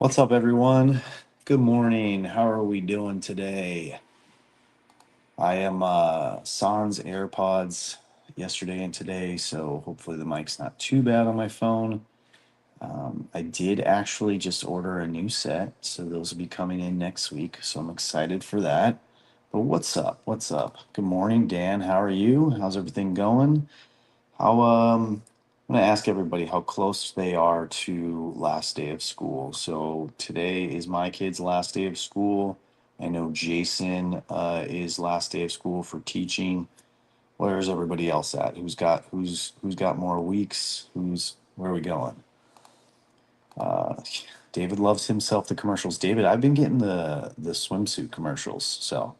What's up, everyone? Good morning. How are we doing today? I am sans AirPods yesterday and today, so hopefully the mic's not too bad on my phone. I did actually just order a new set, so those will be coming in next week, so I'm excited for that. But what's up? What's up? Good morning, Dan. How are you? How's everything going? How I'm gonna ask everybody how close they are to last day of school. So today is my kid's last day of school. I know Jason is last day of school for teaching. Where's everybody else at? Who's got more weeks? Who's where are we going? Uh, David loves himself the commercials. David, I've been getting the swimsuit commercials, so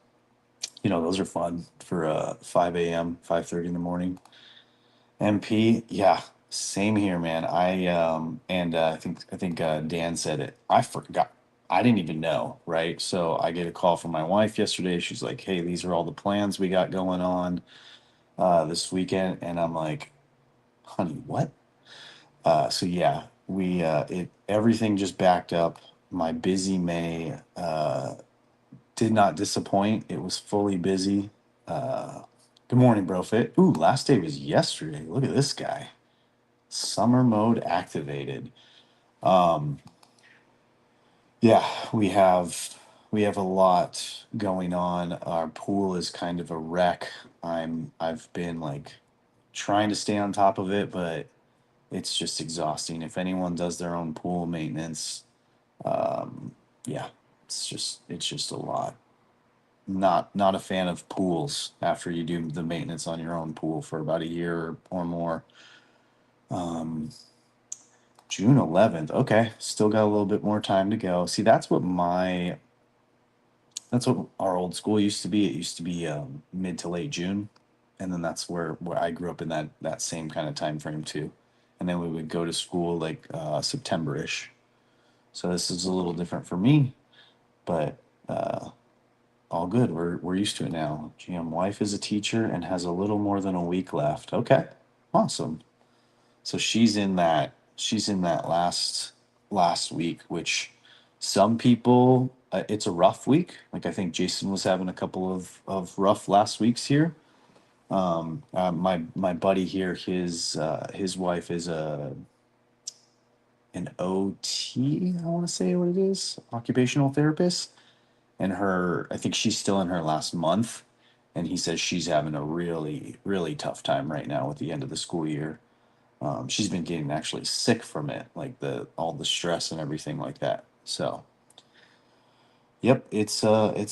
those are fun for 5 a.m., 5:30 in the morning. MP, yeah, same here, man. I think Dan said it. I forgot. I didn't even know, right? So I get a call from my wife yesterday. She's like, "Hey, these are all the plans we got going on this weekend," and I'm like, "Honey, what?" So yeah, we it everything just backed up. My busy May did not disappoint. It was fully busy. Uh, Good morning, bro. Fit. Ooh, last day was yesterday. Look at this guy. Summer mode activated. Um, yeah, we have a lot going on. Our pool is kind of a wreck. I've been like trying to stay on top of it, but it's just exhausting. If anyone does their own pool maintenance, um, yeah, it's just a lot. Not a fan of pools after you do the maintenance on your own pool for about a year or more. Um, June 11th. Okay, still got a little bit more time to go. See, that's what our old school used to be. It used to be mid to late June, and then that's where I grew up in that same kind of time frame too. And then we would go to school like September-ish. So this is a little different for me, but uh, all good. We're used to it now. GM wife is a teacher and has a little more than a week left. Okay, awesome. So she's in that last week, which some people it's a rough week. Like I think Jason was having a couple of rough last weeks here. My buddy here, his wife is an OT. I want to say what it is, occupational therapist, and her I think she's still in her last month, and he says she's having a really really tough time right now with the end of the school year. She's been getting actually sick from it, like the all the stress and everything like that. So, yep, it's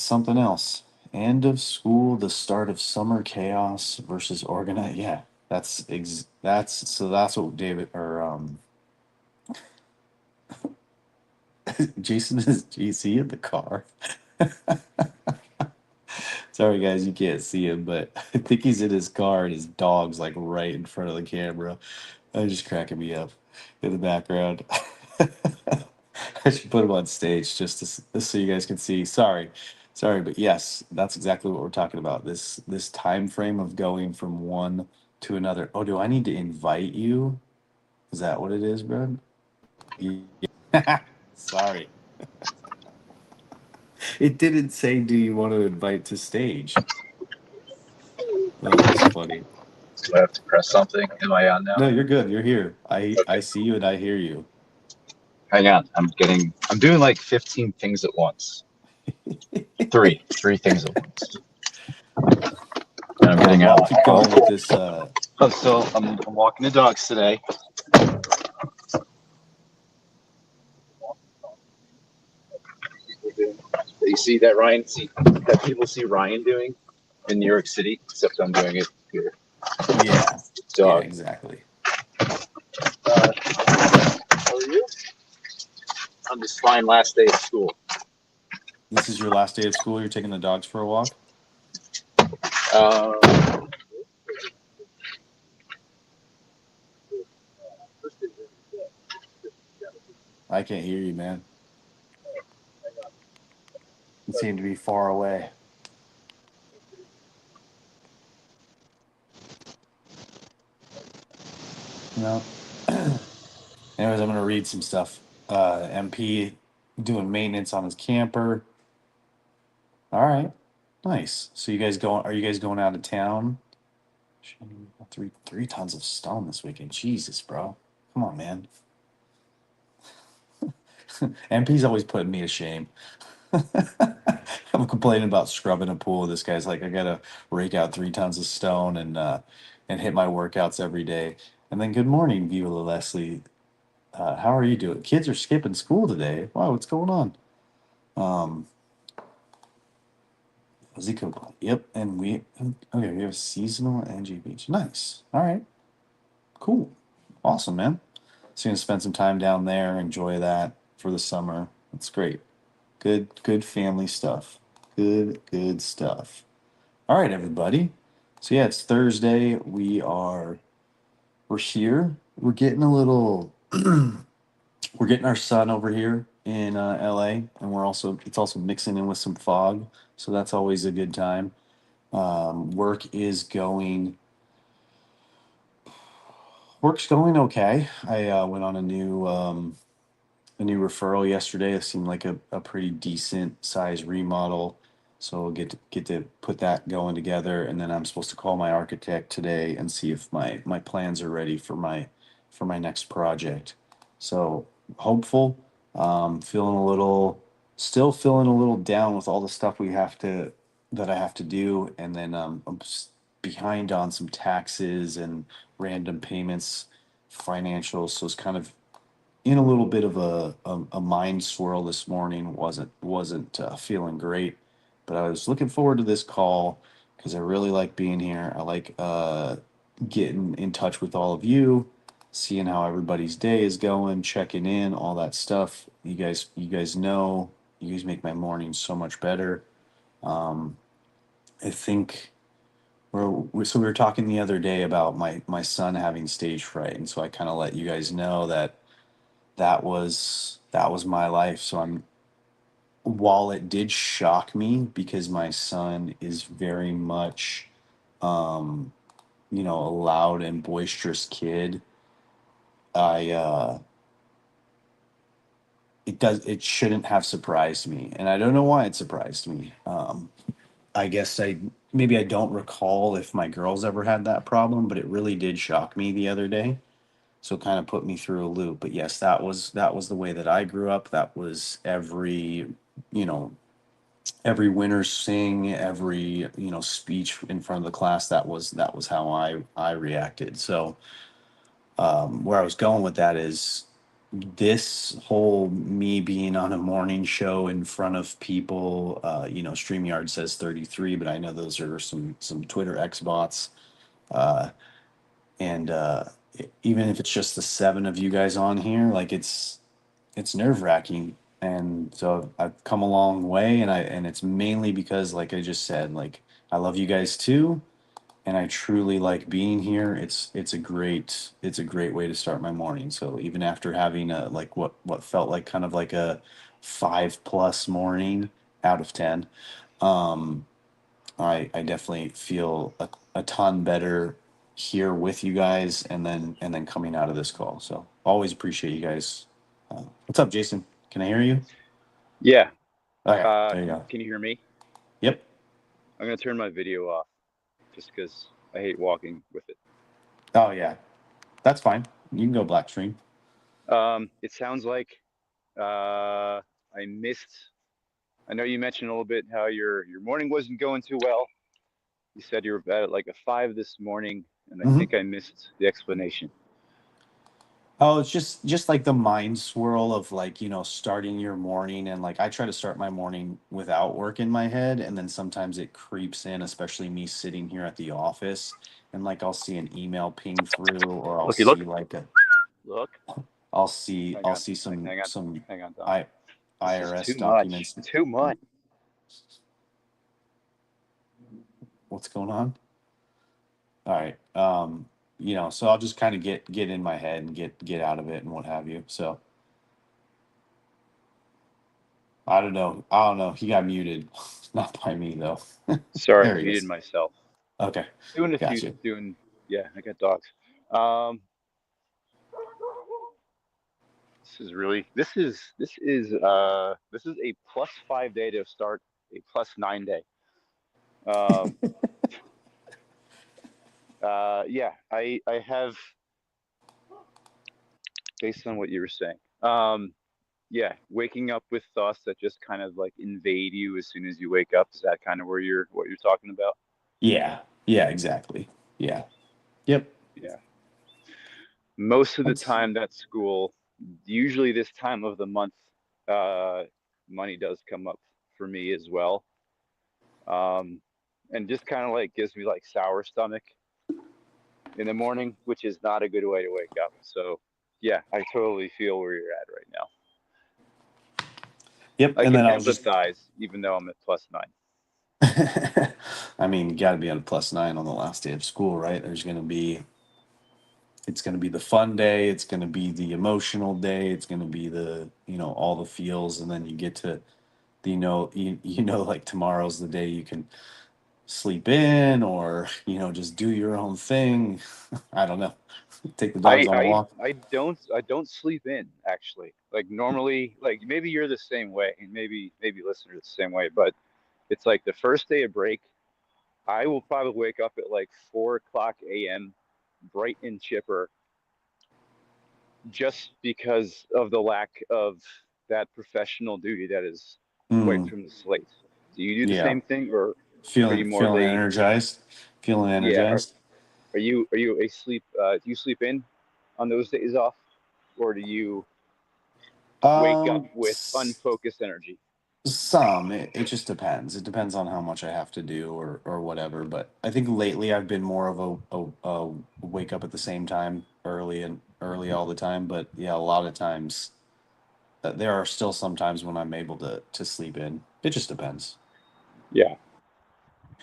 something else. End of school, the start of summer chaos versus organize. Yeah, that's what David or Jason is GC in the car. Sorry guys, you can't see him, but I think he's in his car and his dog's like right in front of the camera. That just cracking me up in the background. I should put him on stage just so you guys can see. Sorry, but yes, that's exactly what we're talking about. This time frame of going from one to another. Oh, do I need to invite you? Is that what it is, bro? Yeah. Sorry, it didn't say. Do you want to invite to stage? Oh, that's funny. Do I have to press something? Am I on now? No, you're good. You're here. I Okay. see you and I hear you. Hang on. I'm doing like 15 things at once. Three things at once. And I'm getting Well, out I'll of my keep car. going with this. So I'm walking the dogs today. You see that that people see Ryan doing in New York City, except I'm doing it here. Yeah, yeah, Dog. exactly. How are you? I'm just fine last day of school. This is your last day of school. You're taking the dogs for a walk. Uh, I can't hear you, man. You seem to be far away. No. Anyways, I'm gonna read some stuff. MP. doing maintenance on his camper. All right, nice. So you guys going? Are you guys going out of town? Three tons of stone this weekend. Jesus, bro. Come on, man. MP's always putting me to shame. I'm complaining about scrubbing a pool. This guy's like, I gotta rake out 3 tons of stone and hit my workouts every day. And then, good morning, Viola Leslie. How are you doing? Kids are skipping school today. Wow, what's going on? Um, Zico, yep. And okay, we have seasonal NG Beach. Nice. All right, cool, awesome, man. So you're gonna spend some time down there, enjoy that for the summer. That's great. Good family stuff. Good stuff. All right, everybody. So yeah, it's Thursday. We're here. We're getting a little. We're getting our sun over here in LA, and it's also mixing in with some fog, so that's always a good time. Work is going. Work's going okay. I went on a new referral yesterday. It seemed like a pretty decent size remodel. So we'll get to put that going together, and then I'm supposed to call my architect today and see if my plans are ready for my next project. So hopeful. Feeling a little, still feeling a little down with all the stuff we have to that I have to do, and then behind on some taxes and random payments, financials. So it's kind of in a little bit of a mind swirl this morning. Wasn't feeling great, but I was looking forward to this call because I really like being here. I like getting in touch with all of you, seeing how everybody's day is going, checking in, all that stuff. You guys know, you guys make my morning so much better. Um, I think so we were talking the other day about my son having stage fright, and so I kind of let you guys know that that was my life. So I'm while it did shock me because my son is very much um a loud and boisterous kid. I it shouldn't have surprised me, and I don't know why it surprised me. I guess maybe I don't recall if my girls ever had that problem, but it really did shock me the other day. So it kind of put me through a loop. But yes, that was the way that I grew up. That was you know every winter sing, every speech in front of the class. That was how I reacted. So where I was going with that is this whole me being on a morning show in front of people. StreamYard says 33, but I know those are some Twitter X bots. Uh, and even if it's just the seven of you guys on here, like it's nerve wracking. And so I've come a long way, and it's mainly because, like I just said, like I love you guys too, and I truly like being here. It's a great way to start my morning. So even after having a like what felt like kind of like a 5+ morning out of 10, um, I definitely feel a ton better here with you guys, and then coming out of this call. So always appreciate you guys. What's up, Jason? Can I hear you? Yeah. Okay, there you go. Can you hear me? Yep. I'm gonna turn my video off just because I hate walking with it. Oh yeah, that's fine. You can go black screen. It sounds like I missed. I know you mentioned a little bit how your morning wasn't going too well. You said you were at like a 5 this morning, and I Hmm. think I missed the explanation. Oh, it's just like the mind swirl of like starting your morning, and like I try to start my morning without work in my head, and then sometimes it creeps in, especially me sitting here at the office, and like I'll see an email ping through, or Looky, look, look. Hang I'll on, see some hang on, some hang on, Dom. I This is IRS too much. documents. Too much. What's going on? All right. So I'll just kind of get in my head and get out of it and what have you. So I don't know. I don't know. He got muted. Not by me though. Sorry, I There he muted is. myself. Okay. Doing a few, Gotcha. doing. Yeah, I got dogs. Um, this is a +5 day to start a +9 day. Um, yeah, I have, based on what you were saying. Yeah, waking up with thoughts that just kind of like invade you as soon as you wake up. Is that kind of where what you're talking about? Yeah. Yeah, exactly. Yeah. Yep. Yeah. Most of the That's time that's school. Usually this time of the month, uh, money does come up for me as well. Um, and just kind of like gives me like sour stomach in the morning, which is not a good way to wake up. So yeah, I totally feel where you're at right now. yep. I And can then I was just empathize, even though I'm at +9. I mean, you got to be at a +9 on the last day of school, right? There's going to be, it's going to be the fun day. It's going to be the emotional day. It's going to be the, all the feels. And then you get to, like tomorrow's the day you can sleep in or, just do your own thing. I don't know. Take the dogs I on a I walk. I don't sleep in actually. Like normally, like maybe you're the same way, and maybe listeners are the same way, but it's like the first day of break, I will probably wake up at like 4 o'clock a.m., bright and chipper, just because of the lack of that professional duty that is wiped Mm, from the slate. Do you do the yeah. same thing, or are you Feeling, more of feeling a, energized. Feeling yeah? energized. Are you a sleep? Do you sleep in on those days off, or do you wake up with unfocused energy? Some. It just depends. It depends on how much I have to do or whatever. But I think lately I've been more of a wake up at the same time, early and early all the time. But yeah, a lot of times there are still some times when I'm able to sleep in. It just depends. Yeah.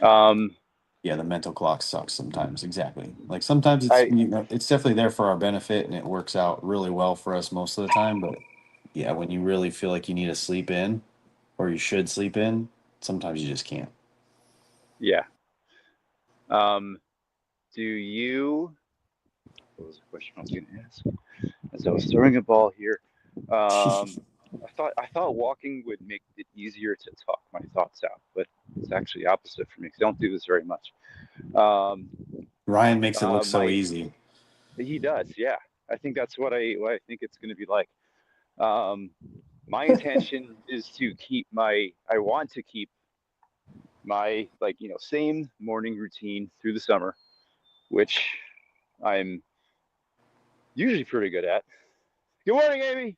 Um, Yeah, the mental clock sucks sometimes. Exactly. Like sometimes it's, I it's definitely there for our benefit and it works out really well for us most of the time. But yeah, when you really feel like you need to sleep in or you should sleep in, sometimes you just can't. yeah. Um, do you? What was the question I was going to ask? As I was throwing a ball here, I thought walking would make it easier to talk my thoughts out, but it's actually opposite for me because I don't do this very much. Um, Ryan makes it look so my easy. He does, yeah. I think that's what I think it's going to be like. Um, my intention is to keep my. I want to keep my like same morning routine through the summer, which I'm usually pretty good at. Good morning, Amy.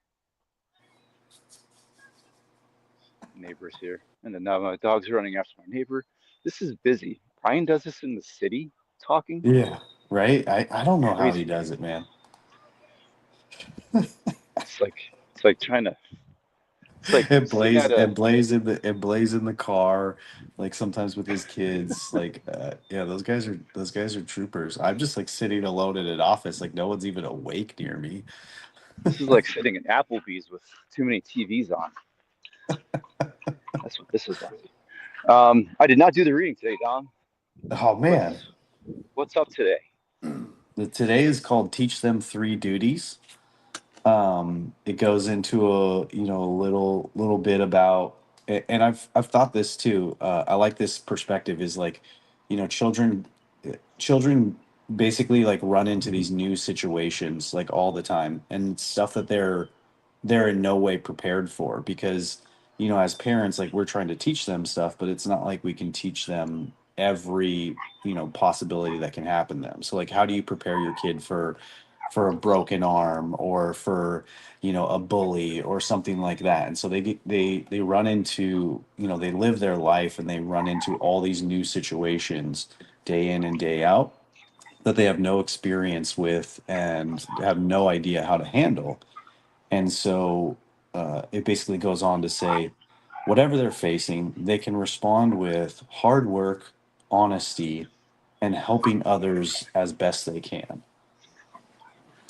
Neighbors here, and then now my dog's running after my neighbor. This is busy. Ryan does this in the city, talking. Yeah. Right? I don't know how he Crazy. does it, man. It's like it's like trying to. It's like sitting at a. It blaze in the car, like sometimes with his kids. Like yeah, those guys are troopers. I'm just like sitting alone in an office, like no one's even awake near me. This is like sitting at Applebee's with too many TVs on. That's what this is like. I did not do the reading today, Dom. Oh man. What's what's up today? Today is called Teach Them Three Duties. It goes into a little bit about, and I've thought this too. I like this perspective is like, children basically like run into these new situations like all the time and stuff that they're in no way prepared for because as parents like we're trying to teach them stuff but it's not like we can teach them every possibility that can happen to them. So like how do you prepare your kid for a broken arm or for a bully or something like that? And so they run into, they live their life and they run into all these new situations day in and day out that they have no experience with and have no idea how to handle. And so it basically goes on to say, whatever they're facing, they can respond with hard work, honesty, and helping others as best they can.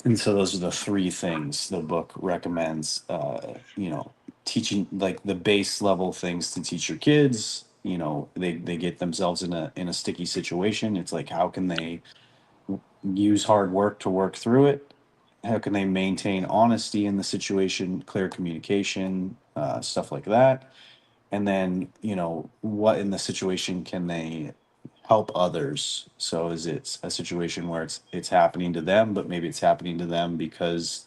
And so those are the three things the book recommends. Teaching like the base level things to teach your kids. They get themselves in a sticky situation. It's like how can they use hard work to work through it, how can they maintain honesty in the situation, clear communication, stuff like that. And then, what in the situation can they help others? So is it a situation where it's happening to them, but maybe it's happening to them because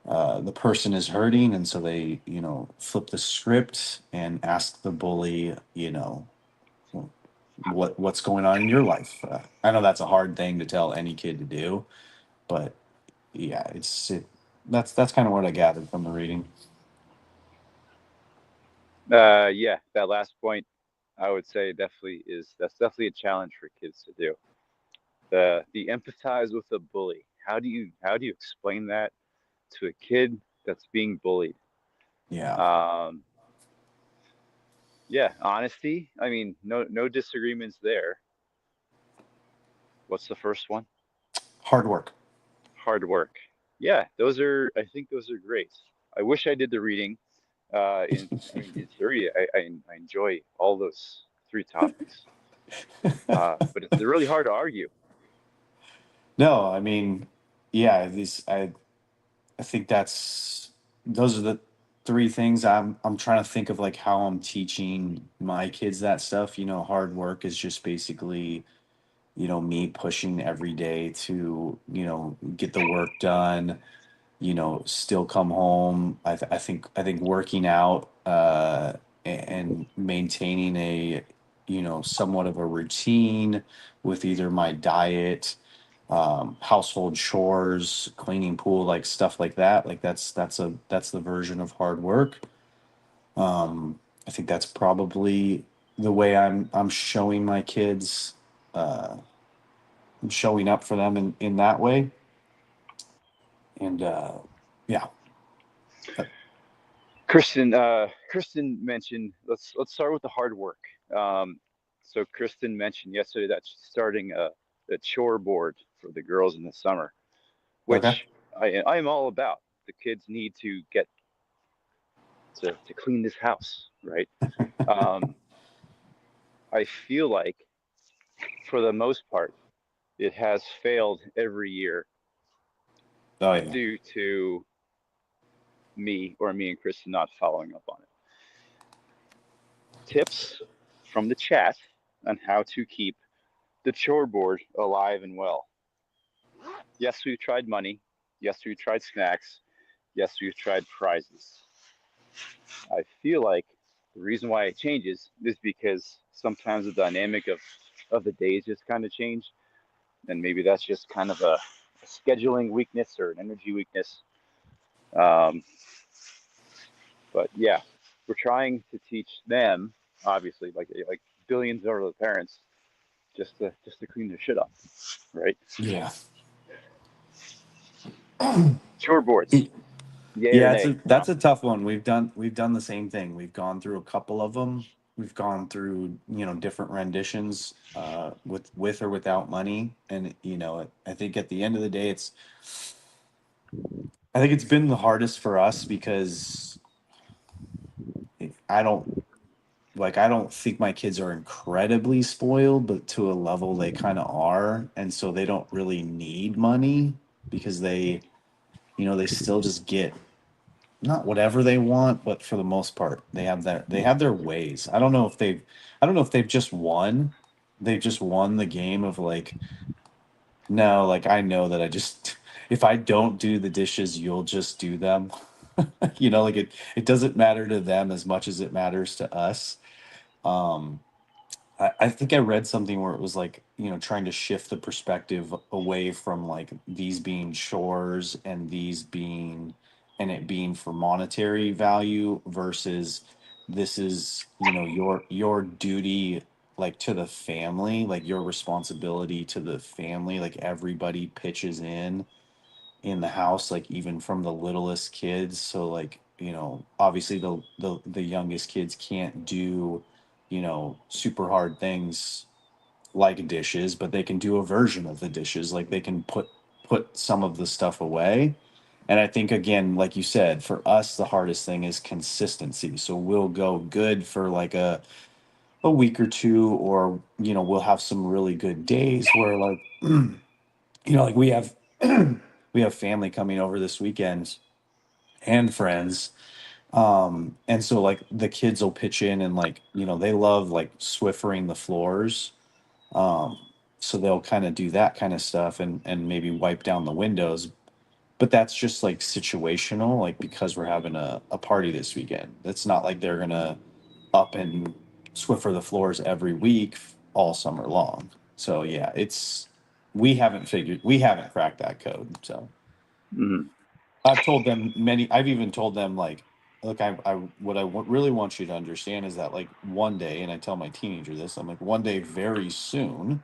the person is hurting, and so they, flip the script and ask the bully, what's going on in your life. I know that's a hard thing to tell any kid to do, but yeah, that's kind of what I gathered from the reading. Yeah, that last point, I would say that's definitely a challenge for kids to do. The empathize with a bully. How do you explain that to a kid that's being bullied? Yeah, Um, yeah, honesty. I mean, no disagreements there. What's the first one? hard work. Hard work. Yeah, I think those are great. I wish I did the reading. I mean, in theory, I enjoy all those three topics. But they're really hard to argue. No, I mean, yeah, I think those are the three things I'm trying to think of, like how I'm teaching my kids that stuff. Hard work is just basically, me pushing every day to, get the work done, still come home. I think working out, and maintaining a, somewhat of a routine with either my diet, household chores, cleaning pool, like stuff like that. Like that's the version of hard work. I think that's probably the way I'm showing my kids, uh, I'm showing up for them in that way. And yeah. Kristen mentioned, let's start with the hard work. Um, so Kristen mentioned yesterday that she's starting a chore board for the girls in the summer, Okay. which I am all about. The kids need to get to clean this house, right? Um, I feel like for the most part, it has failed every year Oh yeah. due to me and Kristen not following up on it. Tips from the chat on how to keep the chore board alive and well. Yes, we've tried money. Yes, we've tried snacks. Yes, we've tried prizes. I feel like the reason why it changes is because sometimes the dynamic of the days just kind of change, and maybe that's just kind of a scheduling weakness or an energy weakness. Um, but yeah, we're trying to teach them, obviously, like billions of other parents, just to clean their shit up, right? Yeah. Chore boards, yay or Yeah, nay, that's Tom? a tough one. We've done the same thing. We've gone through a couple of them. We've gone through, different renditions, with or without money. And, I think at the end of the day, I think it's been the hardest for us because I don't I don't think my kids are incredibly spoiled, but to a level they kind of are. And so they don't really need money because they still just get not whatever they want, but for the most part, they have their ways. I don't know if they've just won. They've just won the game of like, no, like I know that I just if I don't do the dishes, you'll just do them. Like it doesn't matter to them as much as it matters to us. Um, I think I read something where it was like, trying to shift the perspective away from like these being chores and it being for monetary value versus this is, your duty, like to the family, like your responsibility to the family, like everybody pitches in the house, like even from the littlest kids. So like, obviously the youngest kids can't do, super hard things like dishes, but they can do a version of the dishes. Like they can put some of the stuff away. And I think again, like you said, for us the hardest thing is consistency. So we'll go good for like a week or two, or we'll have some really good days where like like we have we have family coming over this weekend and friends. And so like the kids will pitch in and like, they love like Swiffering the floors. Um, so they'll kind of do that kind of stuff and maybe wipe down the windows. But that's just like situational, like because we're having a party this weekend. It's not like they're gonna up and Swiffer the floors every week all summer long. So yeah, we haven't cracked that code. So Mhm. I've even told them like, look, really want you to understand is that like one day, and I tell my teenager this, I'm like, one day very soon,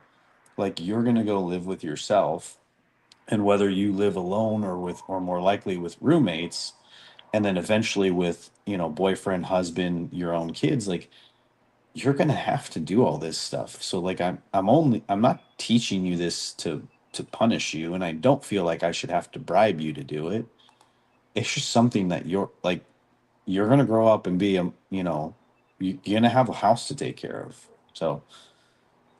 like you're gonna go live with yourself, and whether you live alone or more likely with roommates, and then eventually with, boyfriend, husband, your own kids, like you're gonna have to do all this stuff. So like I'm not teaching you this to punish you, and I don't feel like I should have to bribe you to do it. It's just something that you're gonna grow up and be you're gonna have a house to take care of. So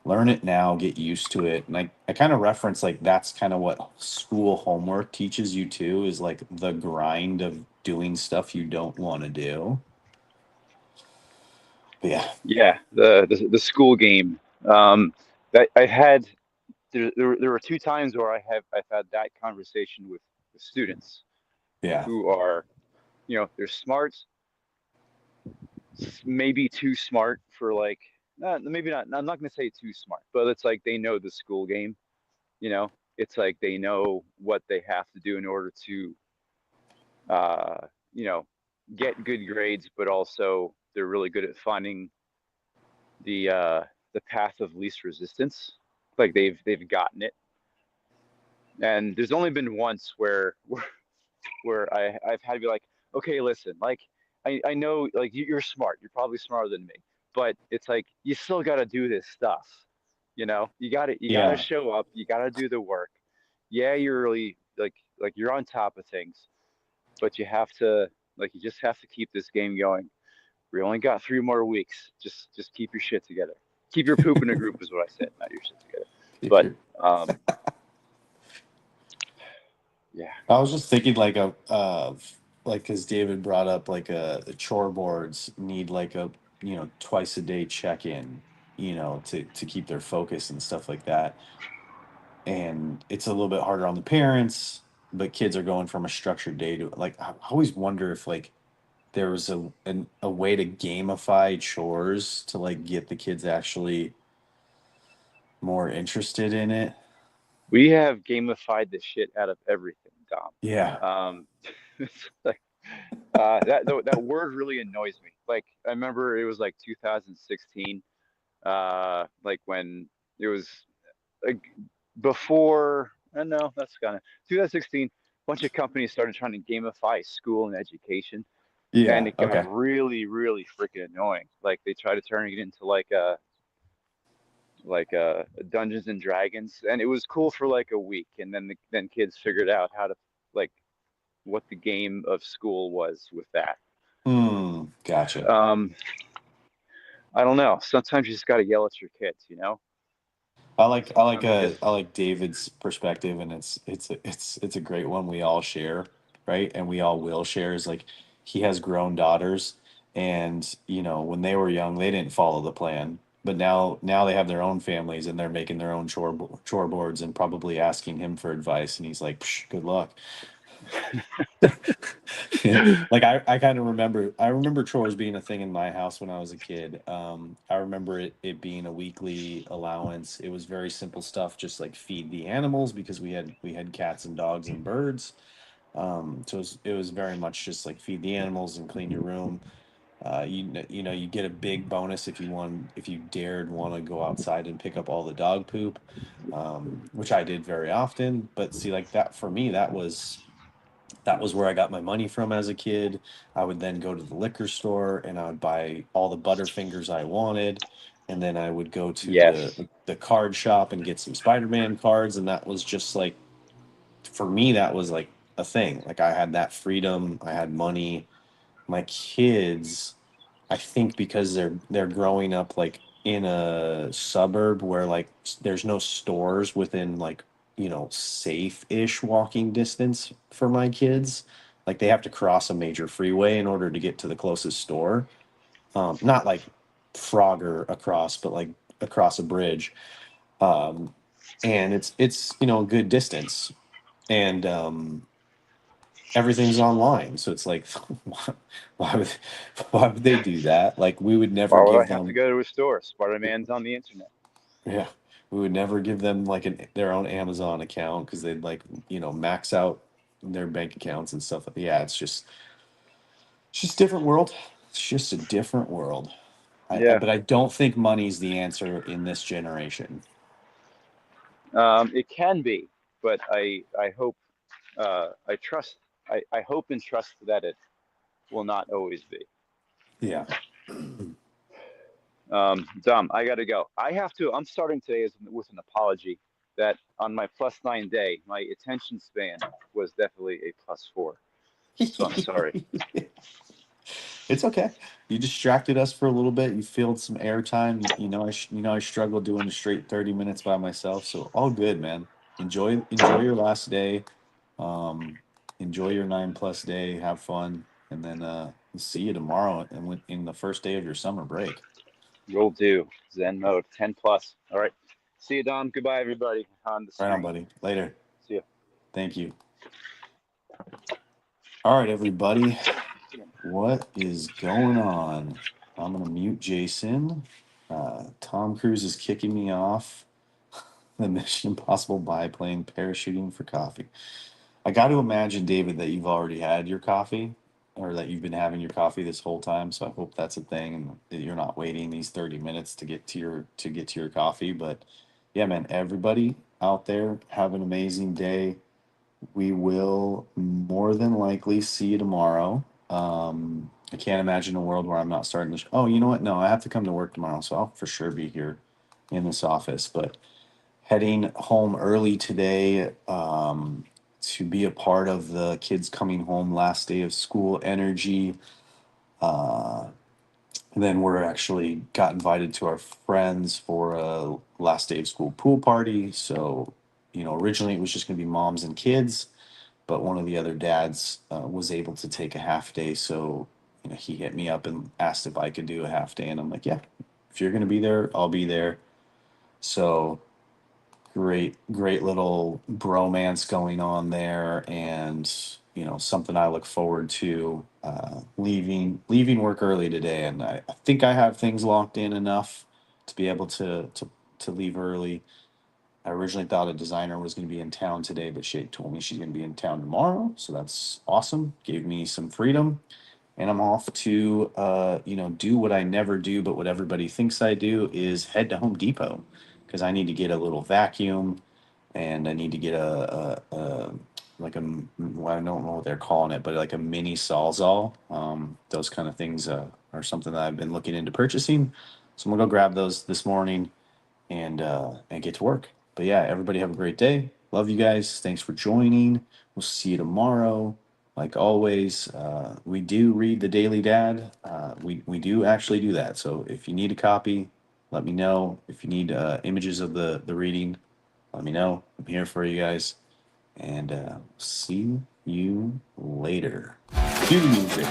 learn it now, get used to it. And I kind of reference like that's kind of what school homework teaches you too, is like the grind of doing stuff you don't want to do. But yeah. Yeah, the school game. That I had there were two times where I've had that conversation with students Yeah. who are, they're smart, maybe too smart for like, maybe not. I'm not going to say too smart, but it's like they know the school game. You know, it's like they know what they have to do in order to, uh, you know, get good grades, but also they're really good at finding the path of least resistance. Like they've gotten it. And there's only been once where I've had to be like, okay, listen, like I know like you're smart, you're probably smarter than me, but it's like you still got to do this stuff. You got to Yeah. show up, you got to do the work. Yeah, you're really like you're on top of things, but you just have to keep this game going. We only got 3 more weeks. Just keep your shit together. Keep your poop in a group is what I said, not your shit together. If But you're, um, yeah, I was just thinking like like because David brought up like the chore boards need like a twice a day check in, to keep their focus and stuff like that. And it's a little bit harder on the parents, but kids are going from a structured day to like I always wonder if like there was a way to gamify chores to like get the kids actually more interested in it. we have gamified the shit out of everything, Dom. Yeah. It's like that word really annoys me. Like I remember it was like 2016, like when it was like before. No, that's kind of 2016. A bunch of companies started trying to gamify school and education, and Yeah. it got Okay. really, really freaking annoying. Like they tried to turn it into like a Dungeons and Dragons, and it was cool for like a week, and then kids figured out how to like what the game of school was with that. Gotcha. Um, I don't know. Sometimes you just got to yell at your kids. I like I like Sometimes you just I like David's perspective, and it's a great one we all share, right? And we all will share. Is like he has grown daughters, and when they were young, they didn't follow the plan, but now they have their own families, and they're making their own chore boards, and probably asking him for advice, and he's like, Psh, "Good luck." Like I kind of remember chores being a thing in my house when I was a kid. I remember it being a weekly allowance. It was very simple stuff, just like feed the animals because we had cats and dogs and birds. So it was very much just like feed the animals and clean your room. You get a big bonus if you dared want to go outside and pick up all the dog poop, which I did very often. But see, like that for me, that was where I got my money from as a kid. I would then go to the liquor store and I would buy all the Butterfingers I wanted. And then I would go to yes. the card shop and get some Spider-Man cards. And that was just like, for me, that was like a thing. Like I had that freedom. I had money. My kids, I think because they're growing up like in a suburb where like there's no stores within like safe-ish walking distance for my kids. Like they have to cross a major freeway in order to get to the closest store. Not like Frogger across, but like across a bridge. Um, and it's a good distance, and everything's online. So it's like, why would why would they do that? Like we would never Why would I give have to them, go to a store? Spider-Man's on the internet. yeah, we would never give them like their own Amazon account because they'd like max out their bank accounts and stuff. Yeah, it's just a different world. It's just a different world. Yeah. But I don't think money's the answer in this generation. It can be, but I hope I trust I hope and trust that it will not always be. Yeah. Dom, I gotta go. I'm starting today with an apology that on my +9 day, my attention span was definitely a +4. So I'm sorry. It's okay. You distracted us for a little bit. You filled some airtime. I struggle doing a straight 30 minutes by myself. So all good, man. Enjoy your last day. Um, enjoy your 9+ day. Have fun, and then see you tomorrow and in the first day of your summer break. Will do. Zen mode 10 plus. All right. See you, Dom. Goodbye, everybody on the Right on, screen. buddy. Later. See you. Thank you. All right, everybody. What is going on? I'm gonna mute Jason. Tom Cruise is kicking me off the Mission Impossible biplane parachuting for coffee. I got to imagine, David, that you've already had your coffee, or that you've been having your coffee this whole time. So I hope that's a thing, and that you're not waiting these 30 minutes to get to your coffee. But yeah, man, everybody out there, have an amazing day. We will more than likely see you tomorrow. I can't imagine a world where I'm not starting this. Oh, you know what? No, I have to come to work tomorrow, so I'll for sure be here in this office. But heading home early today, to be a part of the kids coming home last day of school energy. Uh, and then we're actually got invited to our friends for a last day of school pool party. So, originally it was just going to be moms and kids, but one of the other dads was able to take a half day. So, he hit me up and asked if I could do a half day. And I'm like, yeah, if you're going to be there, I'll be there. So, great little bromance going on there, and something I look forward to. Leaving work early today, and I think I have things locked in enough to be able to leave early. I originally thought a designer was going to be in town today, but she told me she's going to be in town tomorrow, so that's awesome. Gave me some freedom, and I'm off to do what I never do, but what everybody thinks I do is head to Home Depot because I need to get a little vacuum, and I need to get well, I don't know what they're calling it, but like a mini Sawzall. Those kind of things are something that I've been looking into purchasing, so I'm gonna go grab those this morning and get to work. But yeah, everybody have a great day. Love you guys. Thanks for joining. We'll see you tomorrow. Like always, we do read the Daily Dad. We do actually do that. So if you need a copy, let me know. If you need images of the reading, let me know. I'm here for you guys. And see you later. Cue the music.